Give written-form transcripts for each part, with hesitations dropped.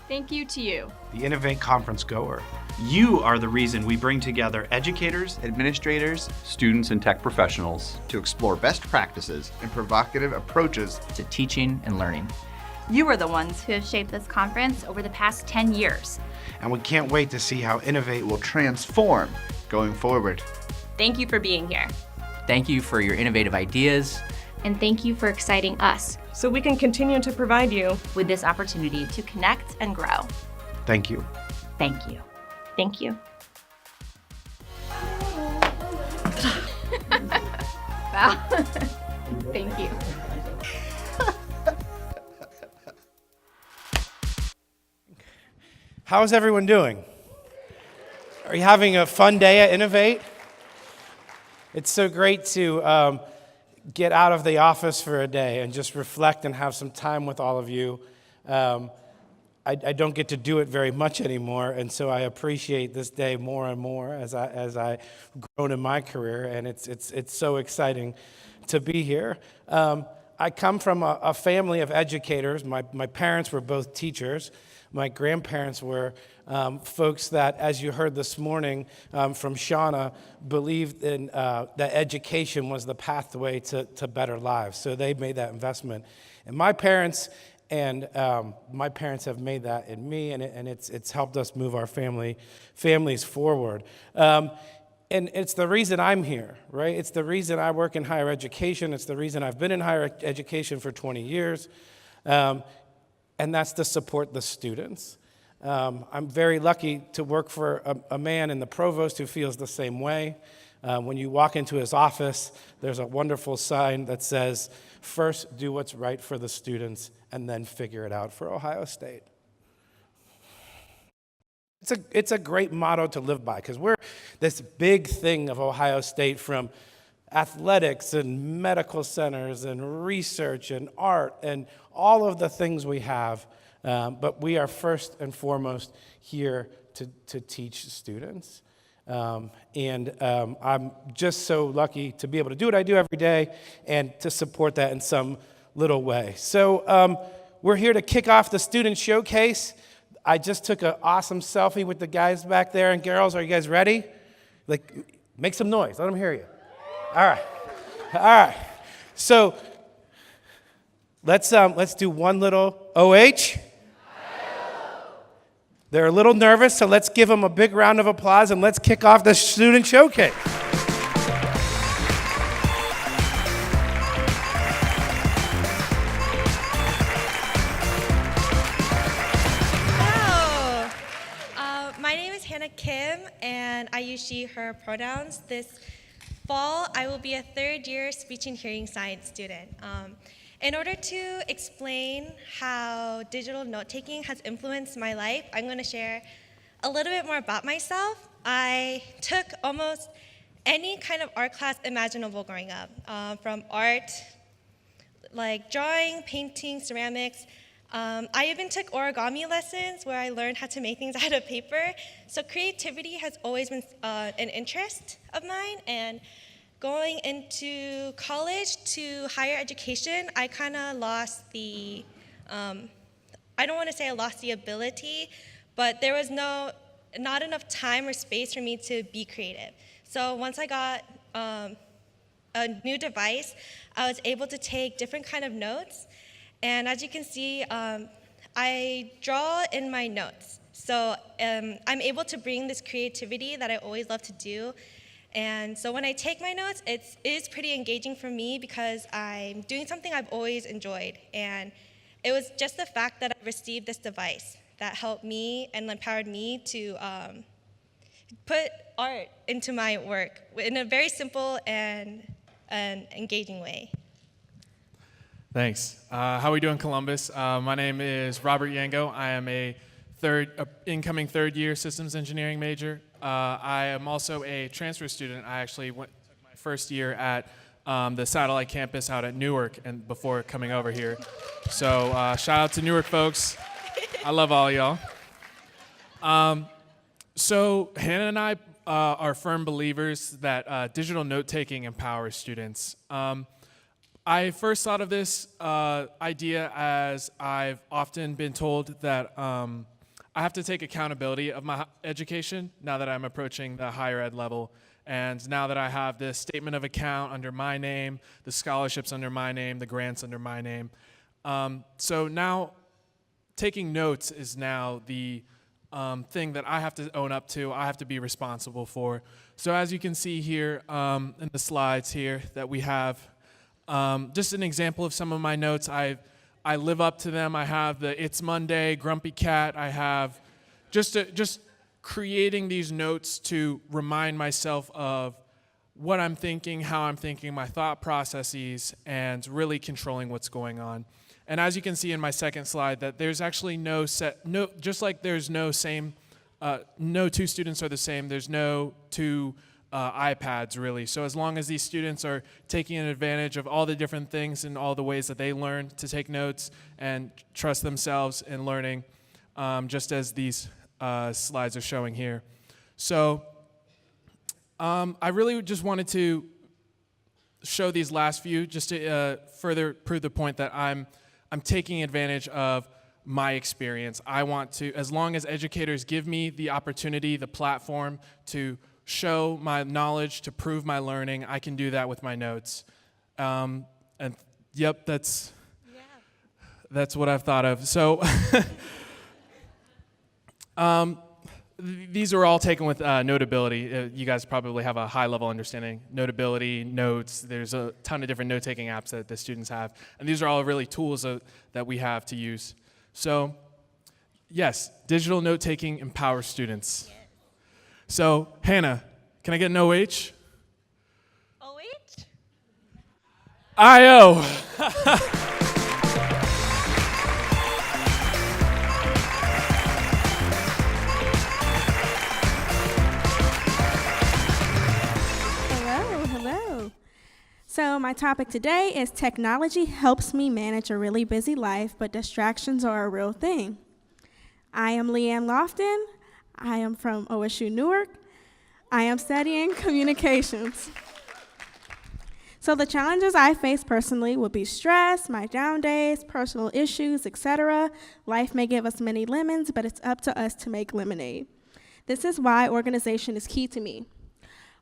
Thank you to you, the Innovate conference goer. You are the reason we bring together educators, administrators, students, and tech professionals to explore best practices and provocative approaches to teaching and learning. You are the ones who have shaped this conference over the past 10 years. And we can't wait to see how Innovate will transform going forward. Thank you for being here. Thank you for your innovative ideas. And thank you for exciting us so we can continue to provide you with this opportunity to connect and grow. Thank you. Thank you. Thank you. Wow. Thank you. How's everyone doing? Are you having a fun day at Innovate? It's so great to get out of the office for a day and just reflect and have some time with all of you. I don't get to do it very much anymore, and so I appreciate this day more and more as I've grown in my career, and it's so exciting to be here. I come from a family of educators. My parents were both teachers. My grandparents were folks that, as you heard this morning from Shauna, believed in that education was the pathway to better lives. So they made that investment. And my parents have made that in me, and it's helped us move our families forward. And it's the reason I'm here, right? It's the reason I work in higher education. It's the reason I've been in higher education for 20 years. And that's to support the students. I'm very lucky to work for a man in the provost who feels the same way. When you walk into his office, there's a wonderful sign that says, "First, do what's right for the students, and then figure it out for Ohio State." It's a great motto to live by, because we're this big thing of Ohio State, from athletics and medical centers and research and art and all of the things we have, but we are first and foremost here to teach students. I'm just so lucky to be able to do what I do every day and to support that in some little way. So we're here to kick off the student showcase. I just took an awesome selfie with the guys back there and girls. Are you guys ready? Make some noise. Let them hear you. All right. So let's do one little OH. They're a little nervous, so let's give them a big round of applause and let's kick off the student showcase. My name is Hannah Kim, and I use she, her pronouns. This fall, I will be a third-year speech and hearing science student. In order to explain how digital note-taking has influenced my life, I'm going to share a little bit more about myself. I took almost any kind of art class imaginable growing up, from art, like drawing, painting, ceramics. I even took origami lessons where I learned how to make things out of paper. So creativity has always been an interest of mine, and going into college to higher education, I kind of lost the, I don't want to say I lost the ability, but there was not enough time or space for me to be creative. So once I got a new device, I was able to take different kind of notes. And as you can see, I draw in my notes. So I'm able to bring this creativity that I always love to do. And so when I take my notes, it is pretty engaging for me because I'm doing something I've always enjoyed. And it was just the fact that I received this device that helped me and empowered me to put art into my work in a very simple and engaging way. Thanks. How are we doing, Columbus? My name is Robert Yango. I am a incoming third-year systems engineering major. I am also a transfer student. I actually took my first year at the satellite campus out at Newark and before coming over here. So shout out to Newark folks. I love all y'all. So Hannah and I are firm believers that digital note-taking empowers students. I first thought of this idea as I've often been told that I have to take accountability of my education now that I'm approaching the higher ed level. And now that I have the statement of account under my name, the scholarships under my name, the grants under my name. So now taking notes is now the thing that I have to own up to, I have to be responsible for. So as you can see here in the slides here that we have, just an example of some of my notes. I live up to them. I have the It's Monday, Grumpy Cat. I have just creating these notes to remind myself of what I'm thinking, how I'm thinking, my thought processes, and really controlling what's going on. And as you can see in my second slide, that there's actually just like there's no two students are the same, there's no two iPads really. So as long as these students are taking advantage of all the different things and all the ways that they learn to take notes and trust themselves in learning, just as these slides are showing here. So I really just wanted to show these last few just to further prove the point that I'm taking advantage of my experience. I want to, as long as educators give me the opportunity, the platform to show my knowledge, to prove my learning, I can do that with my notes. And yep, that's what I've thought of. So these are all taken with Notability. You guys probably have a high-level understanding. Notability, notes, there's a ton of different note-taking apps that the students have. And these are all really tools that we have to use. So, yes, digital note-taking empowers students. Yes. So, Hannah, can I get an OH? OH? IO. Hello. So my topic today is technology helps me manage a really busy life, but distractions are a real thing. I am Leanne Lofton. I am from OSU Newark. I am studying communications. So the challenges I face personally would be stress, my down days, personal issues, etc. Life may give us many lemons, but it's up to us to make lemonade. This is why organization is key to me.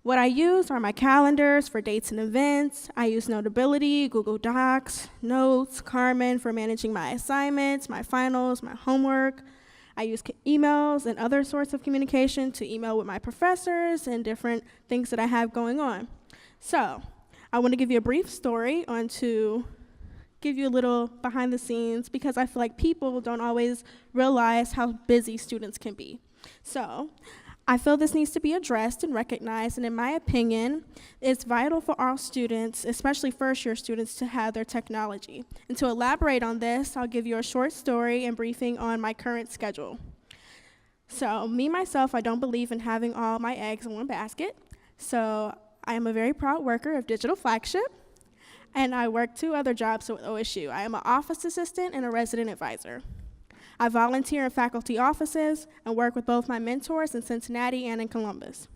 What I use are my calendars for dates and events. I use Notability, Google Docs, Notes, Carmen for managing my assignments, my finals, my homework. I use emails and other sorts of communication to email with my professors and different things that I have going on. So I want to give you a brief story on to give you a little behind the scenes because I feel like people don't always realize how busy students can be. So I feel this needs to be addressed and recognized, and in my opinion, it's vital for all students, especially first-year students, to have their technology. And to elaborate on this, I'll give you a short story and briefing on my current schedule. So me, myself, I don't believe in having all my eggs in one basket. So I am a very proud worker of Digital Flagship, and I work 2 other jobs with OSU. I am an office assistant and a resident advisor. I volunteer in faculty offices and work with both my mentors in Cincinnati and in Columbus.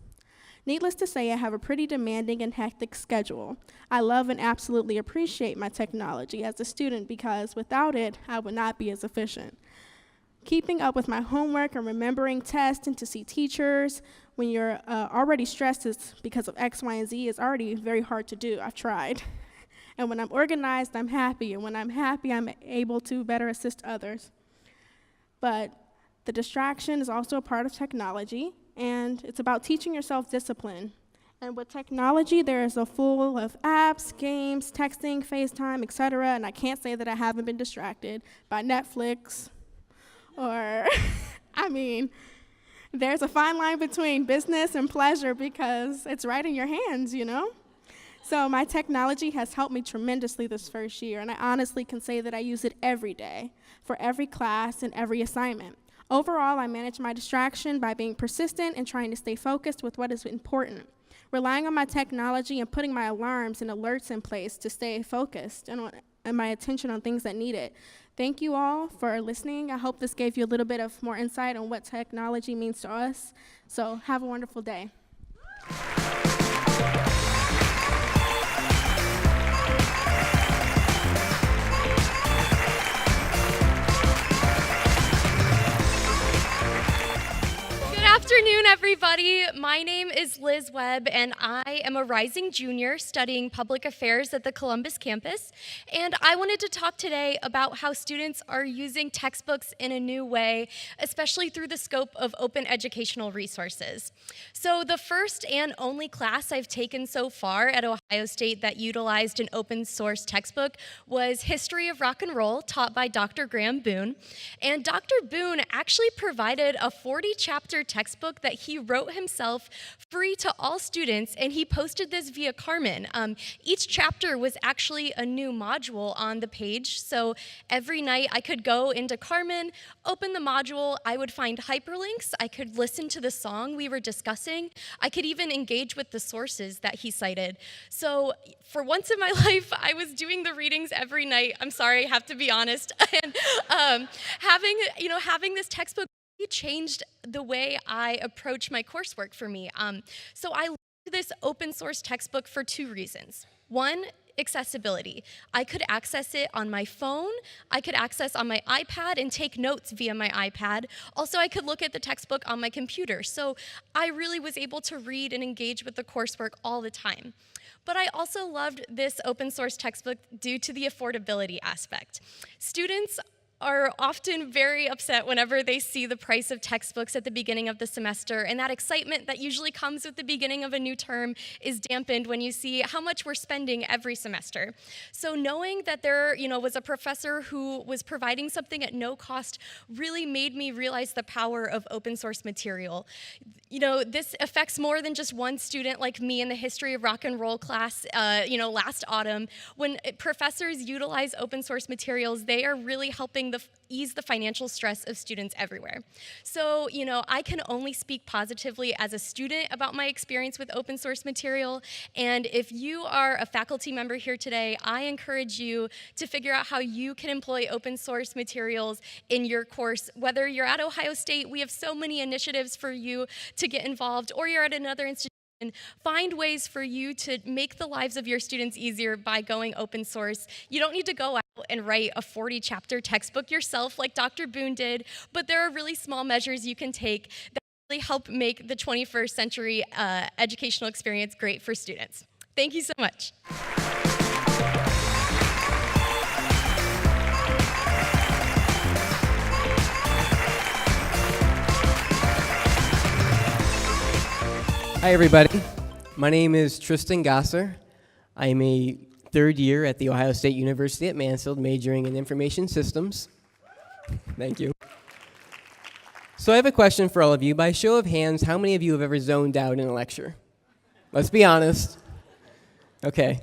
Needless to say, I have a pretty demanding and hectic schedule. I love and absolutely appreciate my technology as a student because without it, I would not be as efficient. Keeping up with my homework and remembering tests and to see teachers when you're already stressed because of X, Y, and Z is already very hard to do. I've tried. And when I'm organized, I'm happy. And when I'm happy, I'm able to better assist others. But the distraction is also a part of technology, and it's about teaching yourself discipline. And with technology, there is a full of apps, games, texting, FaceTime, etc. And I can't say that I haven't been distracted by Netflix or, I mean, there's a fine line between business and pleasure because it's right in your hands, you know? So my technology has helped me tremendously this first year, and I honestly can say that I use it every day for every class and every assignment. Overall, I manage my distraction by being persistent and trying to stay focused with what is important, relying on my technology and putting my alarms and alerts in place to stay focused and my attention on things that need it. Thank you all for listening. I hope this gave you a little bit of more insight on what technology means to us. So have a wonderful day. afternoon, everybody. My name is Liz Webb, and I am a rising junior studying public affairs at the Columbus campus. And I wanted to talk today about how students are using textbooks in a new way, especially through the scope of open educational resources. So the first and only class I've taken so far at Ohio State that utilized an open source textbook was History of Rock and Roll, taught by Dr. Graham Boone. And Dr. Boone actually provided a 40-chapter textbook that he wrote himself free to all students, and he posted this via Carmen. Each chapter was actually a new module on the page, so every night I could go into Carmen, open the module, I would find hyperlinks, I could listen to the song we were discussing, I could even engage with the sources that he cited. So for once in my life, I was doing the readings every night. I'm sorry, I have to be honest. And having this textbook changed the way I approach my coursework for me. So I loved this open source textbook for two reasons. One, accessibility. I could access it on my phone, I could access on my iPad and take notes via my iPad. Also, I could look at the textbook on my computer. So I really was able to read and engage with the coursework all the time. But I also loved this open source textbook due to the affordability aspect. Students are often very upset whenever they see the price of textbooks at the beginning of the semester, and that excitement that usually comes with the beginning of a new term is dampened when you see how much we're spending every semester. So knowing that there was a professor who was providing something at no cost really made me realize the power of open source material. This affects more than just one student like me in the History of Rock and Roll class, last autumn. When professors utilize open source materials, they are really helping ease the financial stress of students everywhere. So, I can only speak positively as a student about my experience with open source material, and if you are a faculty member here today, I encourage you to figure out how you can employ open source materials in your course. Whether you're at Ohio State, we have so many initiatives for you to get involved, or you're at another institution. Find ways for you to make the lives of your students easier by going open source. You don't need to go out and write a 40-chapter textbook yourself like Dr. Boone did, but there are really small measures you can take that really help make the 21st century educational experience great for students. Thank you so much. Hi, everybody. My name is Tristan Gasser. I am a third year at The Ohio State University at Mansfield, majoring in information systems. Thank you. So I have a question for all of you. By show of hands, how many of you have ever zoned out in a lecture? Let's be honest. Okay.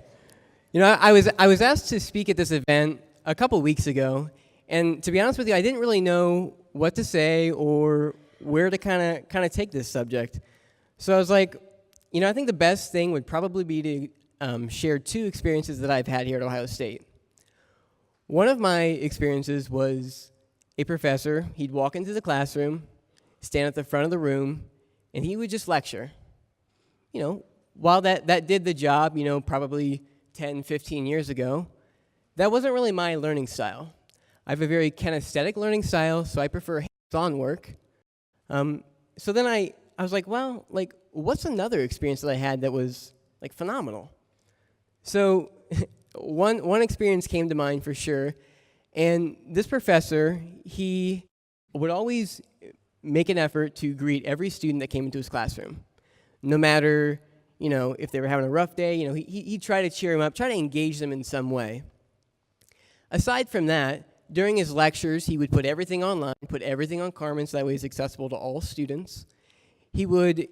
I was asked to speak at this event a couple weeks ago, and to be honest with you, I didn't really know what to say or where to kind of take this subject. So I was like, I think the best thing would probably be to share two experiences that I've had here at Ohio State. One of my experiences was a professor. He'd walk into the classroom, stand at the front of the room, and he would just lecture. While that did the job, probably 10, 15 years ago, that wasn't really my learning style. I have a very kinesthetic learning style, so I prefer hands-on work. So then I was like, well, what's another experience that I had that was, phenomenal? So one experience came to mind for sure, and this professor, he would always make an effort to greet every student that came into his classroom. No matter, if they were having a rough day, he'd try to cheer them up, try to engage them in some way. Aside from that, during his lectures, he would put everything online, put everything on Carmen so that way it's accessible to all students. He would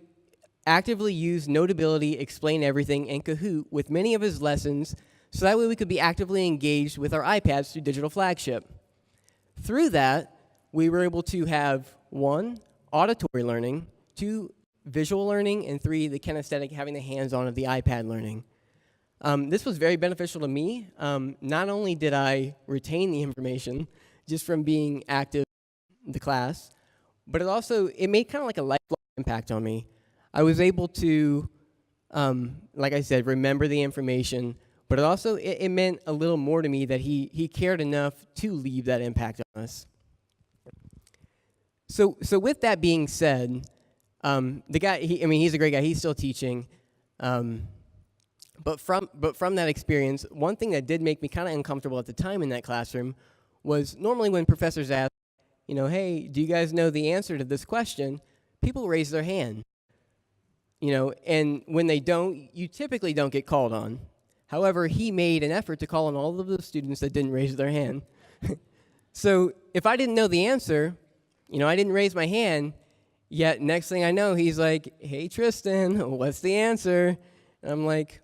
actively use Notability, Explain Everything, and Kahoot with many of his lessons so that way we could be actively engaged with our iPads through Digital Flagship. Through that, we were able to have 1, auditory learning, 2, visual learning, and 3, the kinesthetic, having the hands-on of the iPad learning. This was very beneficial to me. Not only did I retain the information just from being active in the class, but it made kind of like a lifelong impact on me. I was able to, like I said, remember the information, but it meant a little more to me that he cared enough to leave that impact on us. So with that being said, The guy, he's a great guy. He's still teaching. But from that experience, one thing that did make me kind of uncomfortable at the time in that classroom was normally when professors ask, hey, do you guys know the answer to this question? People raise their hand. And when they don't, you typically don't get called on. However, he made an effort to call on all of the students that didn't raise their hand. So if I didn't know the answer, I didn't raise my hand, yet next thing I know, he's like, hey, Tristan, what's the answer? And I'm like,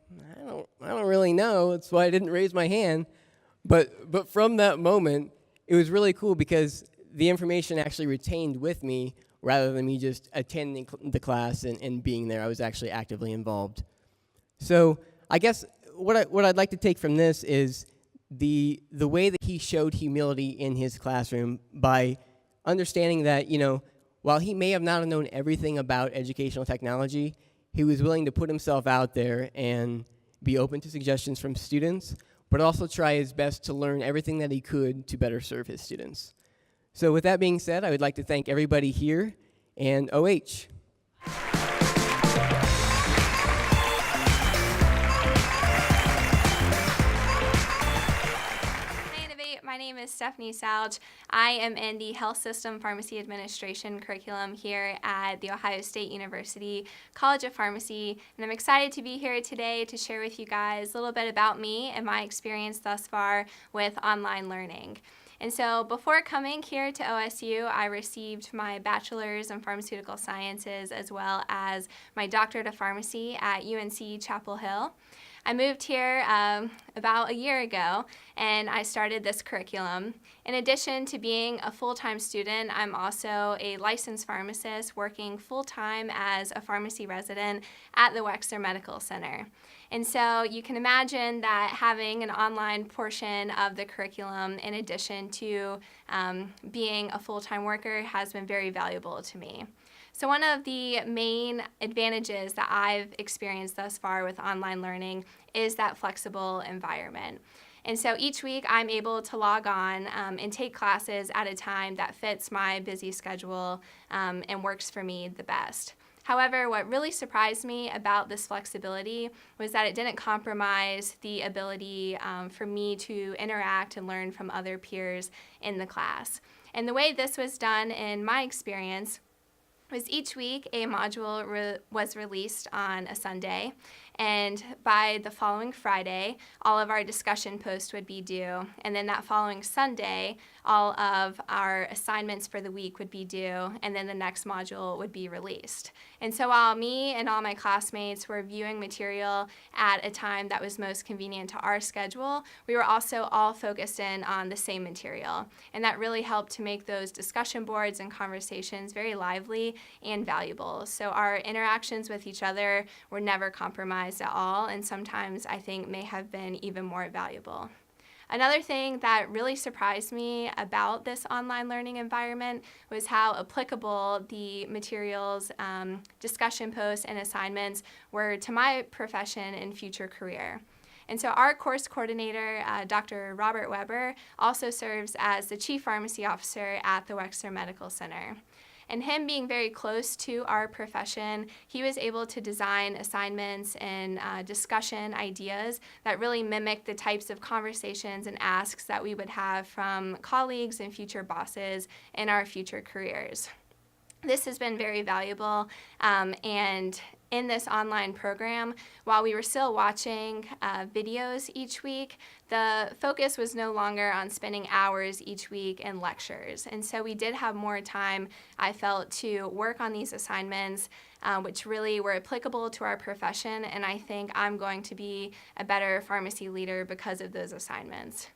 I don't really know. That's why I didn't raise my hand. But from that moment, it was really cool because the information actually retained with me rather than me just attending the class and being there. I was actually actively involved. So I guess what I'd like to take from this is the way that he showed humility in his classroom by understanding that, while he may have not known everything about educational technology, he was willing to put himself out there and be open to suggestions from students, but also try his best to learn everything that he could to better serve his students. So with that being said, I would like to thank everybody here and OH. My name is Stephanie Salge. I am in the Health System Pharmacy Administration curriculum here at The Ohio State University College of Pharmacy, and I'm excited to be here today to share with you guys a little bit about me and my experience thus far with online learning. And so before coming here to OSU, I received my bachelor's in pharmaceutical sciences as well as my doctorate of pharmacy at UNC Chapel Hill. I moved here about a year ago, and I started this curriculum. In addition to being a full-time student, I'm also a licensed pharmacist working full-time as a pharmacy resident at the Wexner Medical Center. And so you can imagine that having an online portion of the curriculum in addition to being a full-time worker has been very valuable to me. So one of the main advantages that I've experienced thus far with online learning is that flexible environment. And so each week I'm able to log on and take classes at a time that fits my busy schedule and works for me the best. However, what really surprised me about this flexibility was that it didn't compromise the ability for me to interact and learn from other peers in the class. And the way this was done in my experience was each week a module was released on a Sunday, and by the following Friday, all of our discussion posts would be due, and then that following Sunday, all of our assignments for the week would be due, and then the next module would be released. And so while me and all my classmates were viewing material at a time that was most convenient to our schedule, we were also all focused in on the same material, and that really helped to make those discussion boards and conversations very lively and valuable. So our interactions with each other were never compromised at all, and sometimes I think may have been even more valuable. Another thing that really surprised me about this online learning environment was how applicable the materials, discussion posts, and assignments were to my profession and future career. And so our course coordinator, Dr. Robert Weber, also serves as the Chief Pharmacy Officer at the Wexner Medical Center. And him being very close to our profession, he was able to design assignments and discussion ideas that really mimic the types of conversations and asks that we would have from colleagues and future bosses in our future careers. This has been very valuable, and in this online program, while we were still watching videos each week, the focus was no longer on spending hours each week in lectures. And so we did have more time, I felt, to work on these assignments, which really were applicable to our profession, and I think I'm going to be a better pharmacy leader because of those assignments.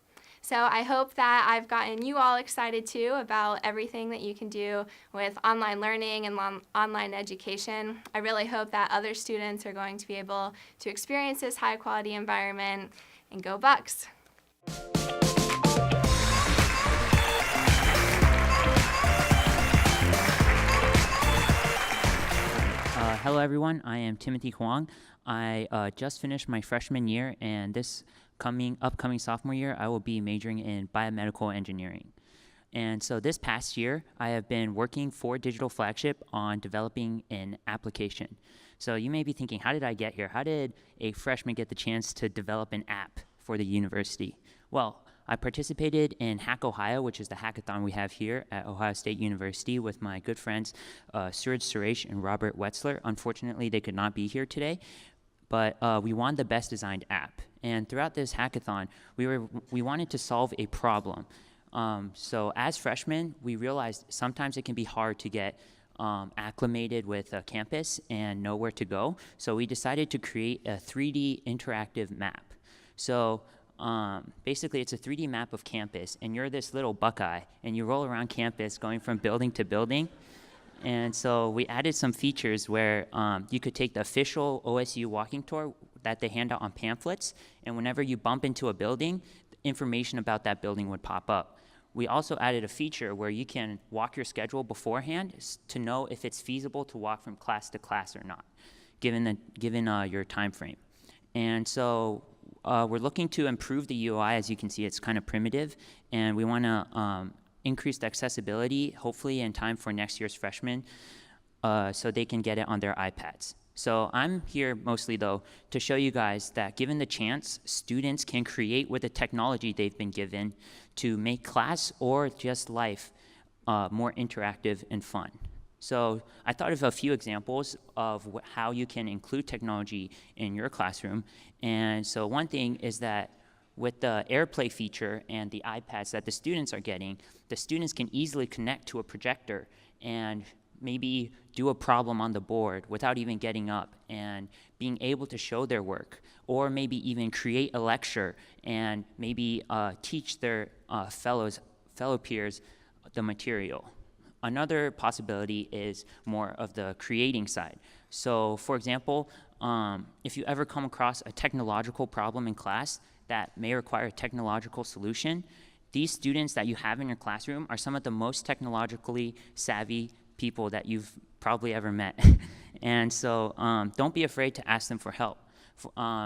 So I hope that I've gotten you all excited too about everything that you can do with online learning and online education. I really hope that other students are going to be able to experience this high quality environment, and go Bucks! Hello everyone, I am Timothy Huang. I just finished my freshman year, and this upcoming sophomore year, I will be majoring in biomedical engineering. And so this past year, I have been working for Digital Flagship on developing an application. So you may be thinking, how did I get here? How did a freshman get the chance to develop an app for the university? Well, I participated in Hack Ohio, which is the hackathon we have here at Ohio State University with my good friends Suraj Suresh and Robert Wetzler. Unfortunately, they could not be here today, but we won the best designed app. And throughout this hackathon, we wanted to solve a problem. So as freshmen, we realized sometimes it can be hard to get acclimated with a campus and know where to go. So we decided to create a 3D interactive map. So basically, it's a 3D map of campus, and you're this little Buckeye, and you roll around campus going from building to building. And so we added some features where you could take the official OSU walking tour that they hand out on pamphlets, and whenever you bump into a building, information about that building would pop up. We also added a feature where you can walk your schedule beforehand to know if it's feasible to walk from class to class or not, given your time frame. And so we're looking to improve the UI. As you can see, it's kind of primitive, and we want to increase the accessibility, hopefully in time for next year's freshmen, so they can get it on their iPads. So I'm here mostly, though, to show you guys that given the chance, students can create with the technology they've been given to make class or just life more interactive and fun. So I thought of a few examples of how you can include technology in your classroom. And so one thing is that with the AirPlay feature and the iPads that the students are getting, the students can easily connect to a projector and maybe do a problem on the board without even getting up and being able to show their work, or maybe even create a lecture and maybe teach their fellow peers the material. Another possibility is more of the creating side. So for example, if you ever come across a technological problem in class that may require a technological solution, these students that you have in your classroom are some of the most technologically savvy people that you've probably ever met. And so don't be afraid to ask them for help.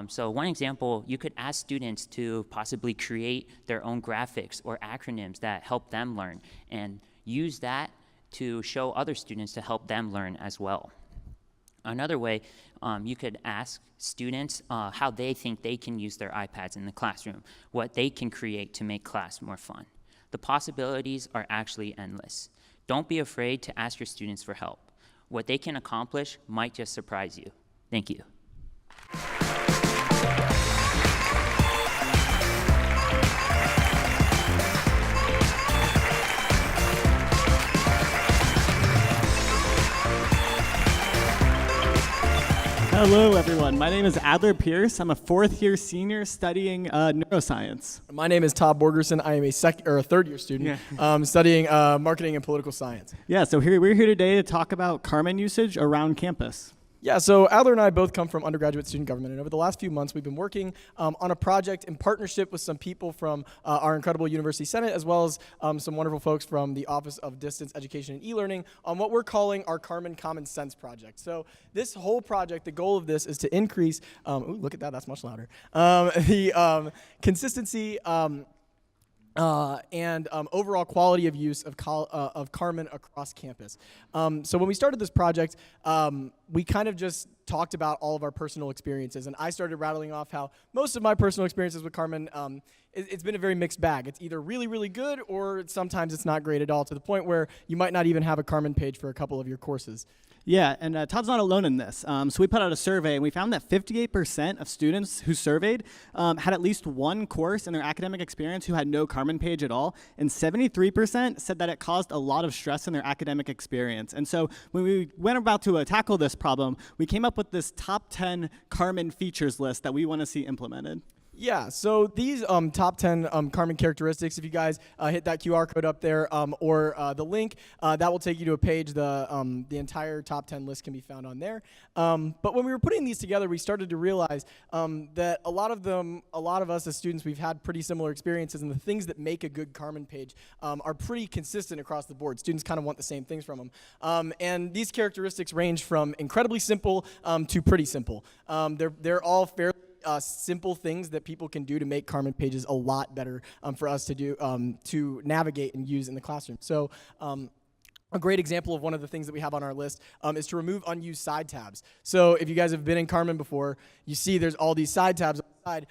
So one example, you could ask students to possibly create their own graphics or acronyms that help them learn, and use that to show other students to help them learn as well. Another way, you could ask students how they think they can use their iPads in the classroom, what they can create to make class more fun. The possibilities are actually endless. Don't be afraid to ask your students for help. What they can accomplish might just surprise you. Thank you. Hello, everyone. My name is Adler Pierce. I'm a fourth-year senior studying neuroscience. My name is Todd Borgerson. I am a third-year student studying marketing and political science. Yeah, so we're here today to talk about Carmen usage around campus. Yeah, so Adler and I both come from undergraduate student government, and over the last few months, we've been working on a project in partnership with some people from our incredible University Senate, as well as some wonderful folks from the Office of Distance Education and E-Learning, on what we're calling our Carmen Common Sense project. So this whole project, the goal of this is to increase, ooh, look at that, that's much louder, the consistency and overall quality of use of Carmen across campus. So when we started this project, we kind of just talked about all of our personal experiences, and I started rattling off how most of my personal experiences with Carmen, it's been a very mixed bag. It's either really, really good, or sometimes it's not great at all, to the point where you might not even have a Carmen page for a couple of your courses. Yeah, and Todd's not alone in this. So we put out a survey, and we found that 58% of students who surveyed had at least one course in their academic experience who had no Carmen page at all, and 73% said that it caused a lot of stress in their academic experience. And so when we went about to tackle this problem, we came up with this top 10 Carmen features list that we want to see implemented. Yeah, so these top 10 Carmen characteristics, if you guys hit that QR code up there or the link, that will take you to a page. The entire top 10 list can be found on there. But when we were putting these together, we started to realize that a lot of us as students, we've had pretty similar experiences, and the things that make a good Carmen page are pretty consistent across the board. Students kind of want the same things from them. And these characteristics range from incredibly simple to pretty simple. They're all fairly simple things that people can do to make Carmen pages a lot better for us to do, to navigate and use in the classroom. So a great example of one of the things that we have on our list is to remove unused side tabs. So if you guys have been in Carmen before, you see there's all these side tabs on the side.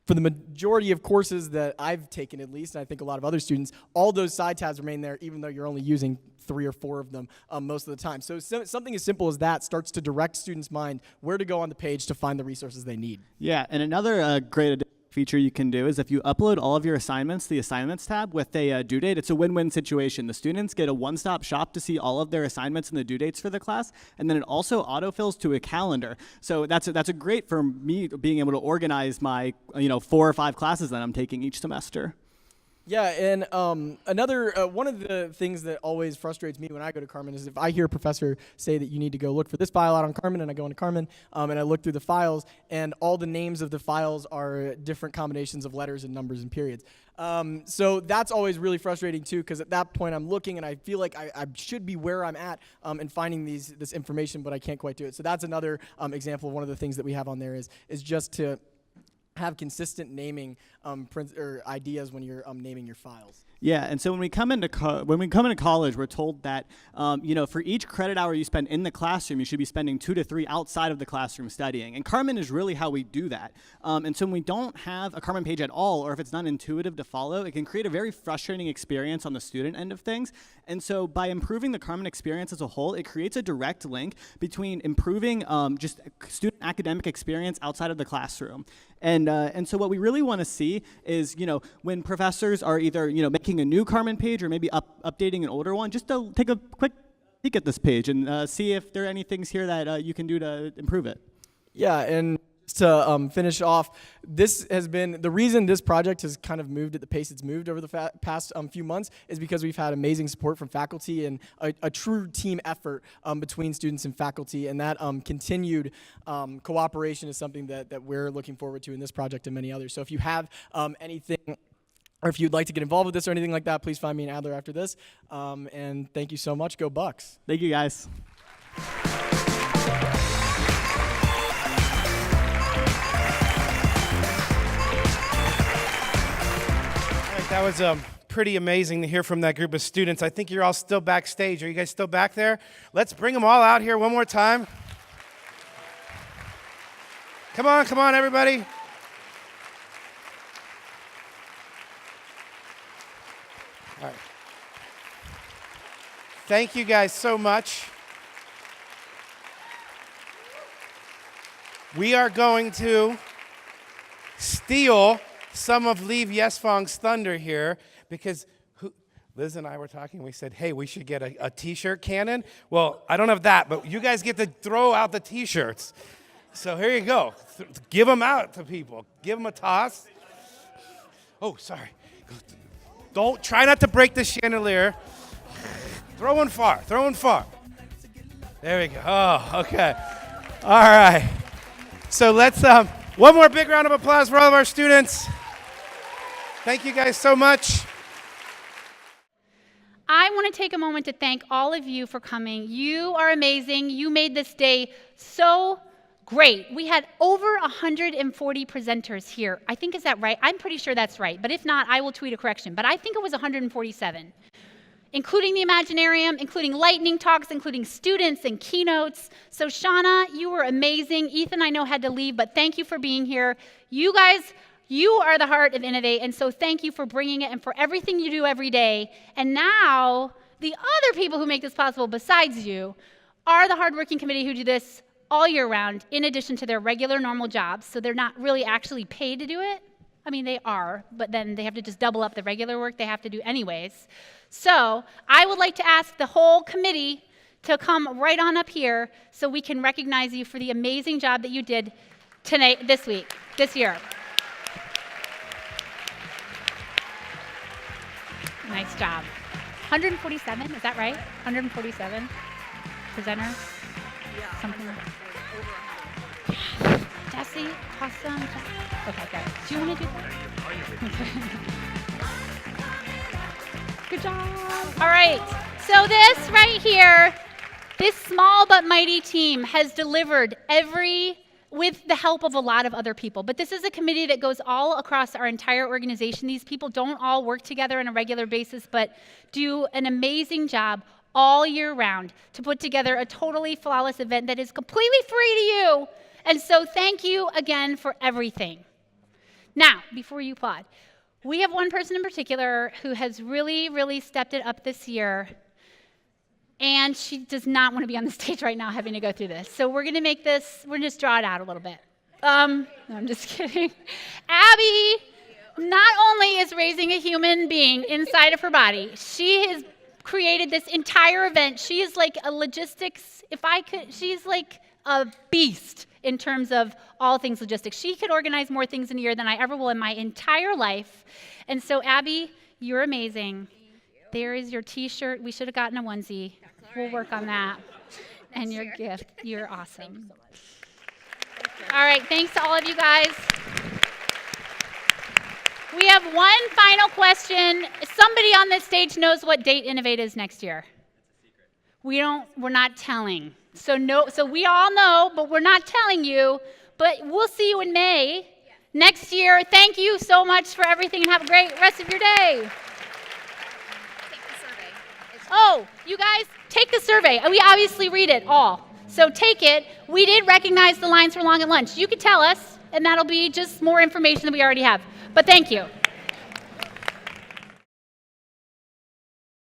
For the majority of courses that I've taken, at least, and I think a lot of other students, all those side tabs remain there even though you're only using 3 or 4 of them most of the time. So something as simple as that starts to direct students' mind where to go on the page to find the resources they need. Yeah, and another great feature you can do is if you upload all of your assignments to the Assignments tab with a due date, it's a win-win situation. The students get a one-stop shop to see all of their assignments and the due dates for the class, and then it also autofills to a calendar. So that's a great for me being able to organize my 4 or 5 classes that I'm taking each semester. Yeah, and another one of the things that always frustrates me when I go to Carmen is if I hear a professor say that you need to go look for this file out on Carmen, and I go into Carmen and I look through the files, and all the names of the files are different combinations of letters and numbers and periods. So that's always really frustrating too, because at that point I'm looking and I feel like I should be where I'm at and finding this information, but I can't quite do it. So that's another example of one of the things that we have on there is just to have consistent naming or ideas when you're naming your files. Yeah, and so when we come into college, we're told that for each credit hour you spend in the classroom, you should be spending 2 to 3 outside of the classroom studying. And Carmen is really how we do that. And so when we don't have a Carmen page at all, or if it's not intuitive to follow, it can create a very frustrating experience on the student end of things. And so by improving the Carmen experience as a whole, it creates a direct link between improving just student academic experience outside of the classroom. And so what we really want to see is, when professors are either, making a new Carmen page or maybe updating an older one, just to take a quick peek at this page and see if there are any things here that you can do to improve it. Yeah, and to finish off, this has been, the reason this project has kind of moved at the pace it's moved over the past few months is because we've had amazing support from faculty and a true team effort between students and faculty, and that continued cooperation is something that we're looking forward to in this project and many others. So if you have anything, or if you'd like to get involved with this or anything like that, please find me in Adler after this. And thank you so much. Go Bucks. Thank you, guys. That was pretty amazing to hear from that group of students. I think you're all still backstage. Are you guys still back there? Let's bring them all out here one more time. Come on, everybody. All right. Thank you guys so much. We are going to steal some of Leave Yesfong's thunder here because Liz and I were talking. We said, hey, we should get a T-shirt cannon. Well, I don't have that, but you guys get to throw out the T-shirts. So here you go. Give them out to people. Give them a toss. Oh, sorry. Try not to break the chandelier. Throw one far. There we go. Oh, okay. All right. So let's, one more big round of applause for all of our students. Thank you guys so much. I want to take a moment to thank all of you for coming. You are amazing. You made this day so great. We had over 140 presenters here. I think, is that right? I'm pretty sure that's right. But if not, I will tweet a correction. But I think it was 147, including the Imaginarium, including lightning talks, including students and keynotes. So Shauna, you were amazing. Ethan, I know, had to leave, but thank you for being here. You guys, you are the heart of Innovate, and so thank you for bringing it and for everything you do every day. And now, the other people who make this possible besides you are the hardworking committee who do this all year round, in addition to their regular normal jobs. So they're not really actually paid to do it. I mean, they are, but then they have to just double up the regular work they have to do anyways. So I would like to ask the whole committee to come right on up here so we can recognize you for the amazing job that you did tonight, this year. Nice job. 147, is that right? 147 presenters? Yeah. Something like that. Yeah. Jesse, awesome. Okay, good. Do you want to do that? Good job. All right. So this right here, this small but mighty team has delivered every with the help of a lot of other people. But this is a committee that goes all across our entire organization. These people don't all work together on a regular basis, but do an amazing job all year round to put together a totally flawless event that is completely free to you. And so thank you again for everything. Now, before you applaud, we have one person in particular who has really, really stepped it up this year. And she does not want to be on the stage right now having to go through this. So we're going to make this, we're going to just draw it out a little bit. No, I'm just kidding. Abby not only is raising a human being inside of her body, she has created this entire event. She is like a logistics, she's like a beast in terms of all things logistics. She could organize more things in a year than I ever will in my entire life. And so Abby, you're amazing. There is your t-shirt. We should have gotten a onesie. We'll work on that. And your gift. You're awesome. All right, thanks to all of you guys. We have one final question. Somebody on this stage knows what date Innovate is next year. We're not telling. So we all know, but we're not telling you. But we'll see you in May next year. Thank you so much for everything and have a great rest of your day. Oh, you guys, take the survey. We obviously read it all. So take it. We did recognize the lines for long at lunch. You could tell us, and that'll be just more information that we already have. But thank you.